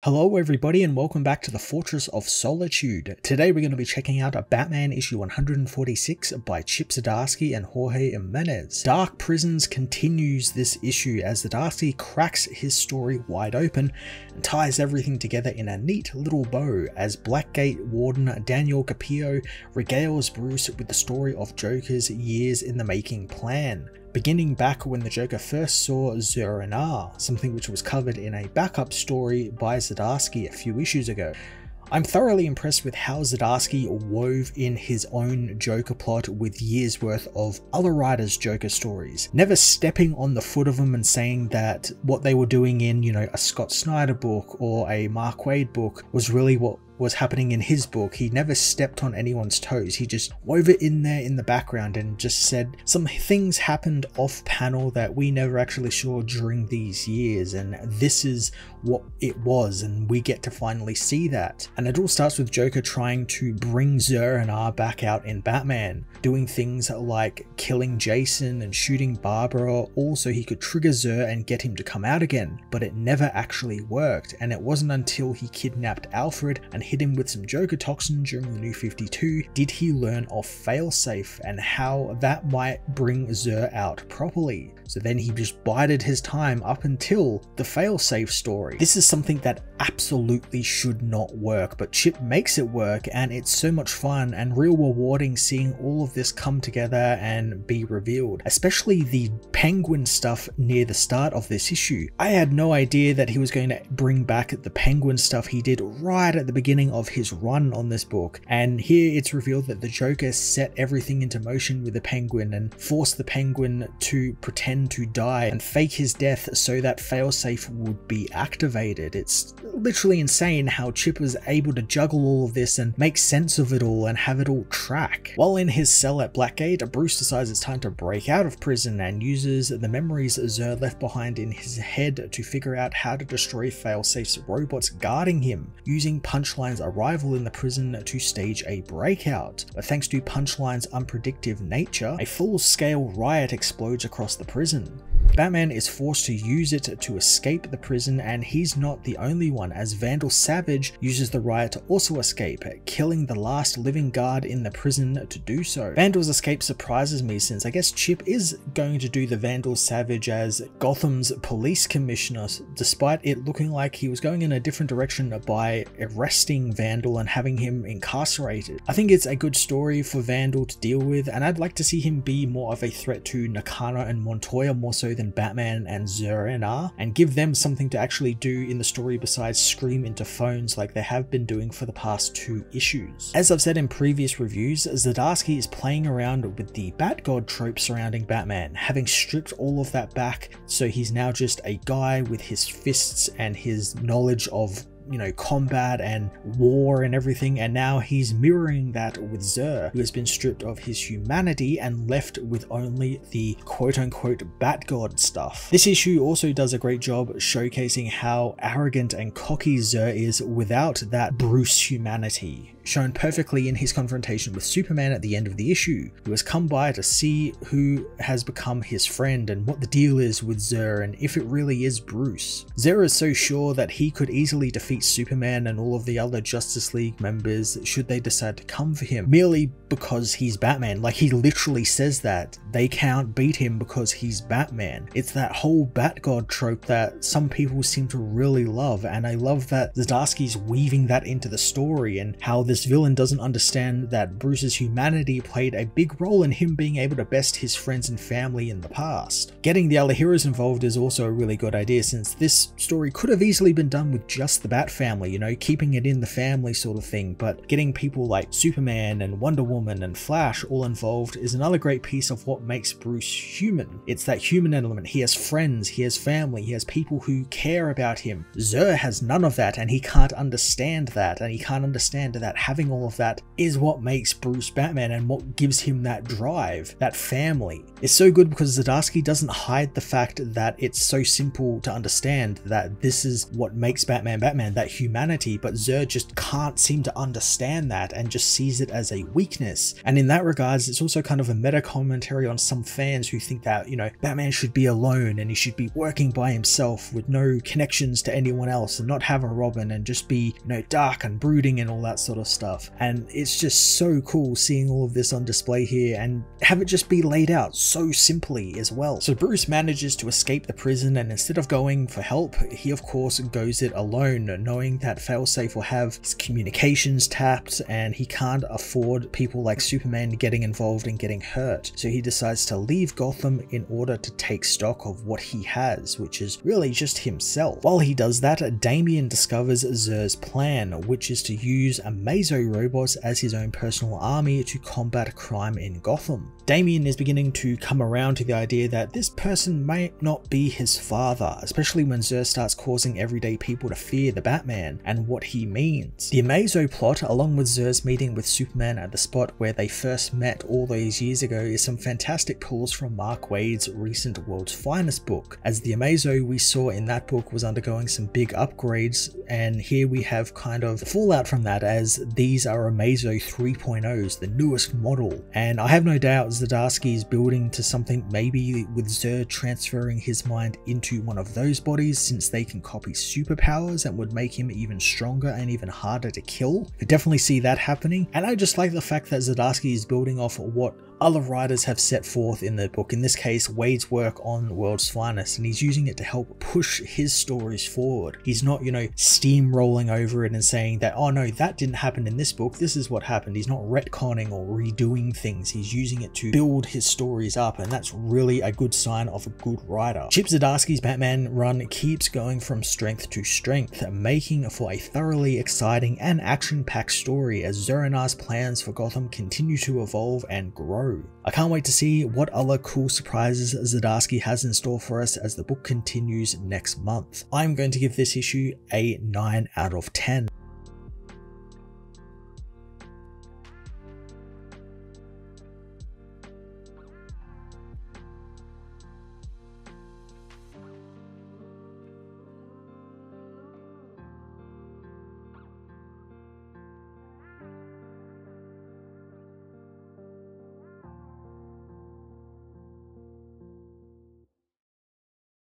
Hello everybody and welcome back to the Fortress of Solitude. Today we're going to be checking out a Batman issue 146 by Chip Zdarsky and Jorge Jimenez. Dark Prisons continues this issue as Zdarsky cracks his story wide open and ties everything together in a neat little bow as Blackgate Warden Daniel Capio regales Bruce with the story of Joker's years in the making plan. Beginning back when the Joker first saw Zur-En-Arrh, something which was covered in a backup story by Zdarsky a few issues ago. I'm thoroughly impressed with how Zdarsky wove in his own Joker plot with years worth of other writers' Joker stories, never stepping on the foot of them and saying that what they were doing in, a Scott Snyder book or a Mark Waid book was really what was happening in his book. He never stepped on anyone's toes. He just wove it in there in the background and just said some things happened off panel that we never actually saw during these years, and this is what it was, and we get to finally see that. And it all starts with Joker trying to bring Zur-En-Arrh back out in Batman, doing things like killing Jason and shooting Barbara, all so he could trigger Zur and get him to come out again, but it never actually worked. And it wasn't until he kidnapped Alfred and hit him with some Joker toxin during the New 52 did he learn of Failsafe and how that might bring Zur out properly. So then he just bided his time up until the Failsafe story. This is something that absolutely should not work, but Chip makes it work, and it's so much fun and real rewarding seeing all of this come together and be revealed, especially the Penguin stuff near the start of this issue. I had no idea that he was going to bring back the Penguin stuff he did right at the beginning of his run on this book, and here it's revealed that the Joker set everything into motion with the Penguin and forced the Penguin to pretend to die and fake his death so that Failsafe would be activated. It's literally insane how Chip was able to juggle all of this and make sense of it all and have it all track. While in his cell at Blackgate, Bruce decides it's time to break out of prison and uses the memories Zur left behind in his head to figure out how to destroy Failsafe's robots guarding him, using Punchline's arrival in the prison to stage a breakout. But thanks to Punchline's unpredictable nature, a full-scale riot explodes across the prison. Batman is forced to use it to escape the prison, and he's not the only one, as Vandal Savage uses the riot to also escape, killing the last living guard in the prison to do so. Vandal's escape surprises me, since I guess Chip is going to do the Vandal Savage as Gotham's police commissioner, despite it looking like he was going in a different direction by arresting Vandal and having him incarcerated. I think it's a good story for Vandal to deal with, and I'd like to see him be more of a threat to Nakano and Montoya more so than Batman and Zur-En-Arrh, and give them something to actually do in the story besides scream into phones like they have been doing for the past 2 issues. As I've said in previous reviews, Zdarsky is playing around with the Bat-God trope surrounding Batman, having stripped all of that back, so he's now just a guy with his fists and his knowledge of combat and war and everything, and now he's mirroring that with Zur, who has been stripped of his humanity and left with only the quote-unquote Bat-God stuff. This issue also does a great job showcasing how arrogant and cocky Zur is without that Bruce humanity, shown perfectly in his confrontation with Superman at the end of the issue, who has come by to see who has become his friend and what the deal is with Zur and if it really is Bruce. Zur is so sure that he could easily defeat Superman and all of the other Justice League members should they decide to come for him, merely because he's Batman. Like, he literally says that they can't beat him because he's Batman. It's that whole Bat-God trope that some people seem to really love, and I love that Zdarsky's weaving that into the story and how this villain doesn't understand that Bruce's humanity played a big role in him being able to best his friends and family in the past. Getting the other heroes involved is also a really good idea, since this story could have easily been done with just the Bat family, keeping it in the family sort of thing, but getting people like Superman and Wonder Woman and Flash all involved is another great piece of what makes Bruce human. It's that human element. He has friends, he has family, he has people who care about him. Zur has none of that, and he can't understand that, and he can't understand that having all of that is what makes Bruce Batman and what gives him that drive, that family. It's so good because Zdarsky doesn't hide the fact that it's so simple to understand that this is what makes Batman Batman, that humanity, but Zod just can't seem to understand that and just sees it as a weakness. And in that regards, it's also kind of a meta commentary on some fans who think that, you know, Batman should be alone and he should be working by himself with no connections to anyone else and not have a Robin and just be, you know, dark and brooding and all that sort of stuff. And it's just so cool seeing all of this on display here and have it just be laid out so simply as well. So Bruce manages to escape the prison, and instead of going for help, he of course goes it alone, knowing that Failsafe will have his communications tapped and he can't afford people like Superman getting involved and getting hurt. So he decides to leave Gotham in order to take stock of what he has, which is really just himself. While he does that, Damian discovers Zur's plan, which is to use Amazo robots as his own personal army to combat crime in Gotham. Damian is beginning to come around to the idea that this person may not be his father, especially when Zur starts causing everyday people to fear the Batman and what he means. The Amazo plot, along with Zur's meeting with Superman at the spot where they first met all those years ago, is some fantastic pulls from Mark Waid's recent World's Finest book, as the Amazo we saw in that book was undergoing some big upgrades, and here we have kind of fallout from that, as these are Amazo 3.0s, the newest model. And I have no doubt Zdarsky is building to something, maybe with Zur transferring his mind into one of those bodies, since they can copy superpowers and would make him even stronger and even harder to kill. I definitely see that happening, and I just like the fact that Zdarsky is building off what other writers have set forth in the book, in this case Waid's work on World's Finest, and he's using it to help push his stories forward. He's not, you know, steamrolling over it and saying that, oh no, that didn't happen in this book, this is what happened. He's not retconning or redoing things, he's using it to build his stories up, and that's really a good sign of a good writer. Chip Zdarsky's Batman run keeps going from strength to strength, making for a thoroughly exciting and action-packed story as Zur-En-Ar's plans for Gotham continue to evolve and grow. I can't wait to see what other cool surprises Zdarsky has in store for us as the book continues next month. I'm going to give this issue a 9 out of 10.